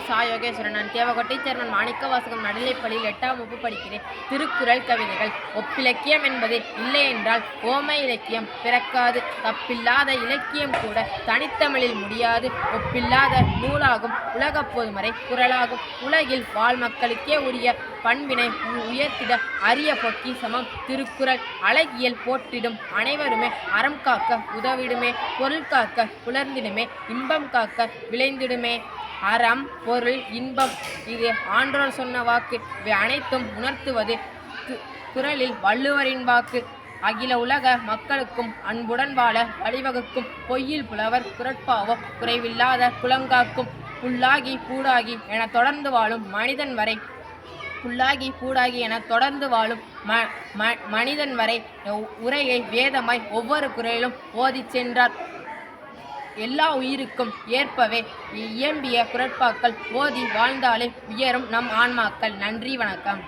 சா. யோகேஸ்வரன். நான் தேவகோட்டைச் சேர்ந்த மாணிக்கவாசகம் நடுநிலைப்பள்ளியில் 8ஆம் வகுப்பு படிக்கிறேன். திருக்குறள் கவிதைகள். ஒப்பிலக்கியம் என்பது இல்லையென்றால் ஓமை இலக்கியம் பிறக்காது. தப்பில்லாத இலக்கியம் கூட தனித்தமிழில் முடியாது. ஒப்பில்லாத நூலாகும் உலகப் பொதுமறை குறளாகும். உலகில் வாழ் மக்களுக்கே உரிய பண்பினை உயர்த்திட அரிய பொக்கிஷமாம் திருக்குறள். அழகியல் போற்றிடும் அனைவருமே அறம் காக்க உதவிடுமே. பொருள் காக்க புலர்ந்திடுமே. இன்பம் காக்க விளைந்திடுமே. அறம் பொருள் இன்பம் இது ஆன்றோர் சொன்ன வாக்கு. இவை அனைத்தும் உணர்த்துவது குறளில் வள்ளுவரின் வாக்கு. அகில உலக மக்களுக்கும் அன்புடன் வாழ வழிவகுக்கும் பொய்யில் புலவர் குறட்பாவோ குறைவில்லாத குலங்காக்கும். புல்லாகி பூடாகி என தொடர்ந்து வாழும் மனிதன் வரை மனிதன் வரை உரையை வேதமாய் ஒவ்வொரு குறளிலும் ஓதிச் சென்றார். எல்லா உயிருக்கும் ஏற்பவே இயம்பிய குறட்பாக்கள் ஓதி வாழ்ந்தாலே உயரும் நம் ஆன்மாக்கள். நன்றி, வணக்கம்.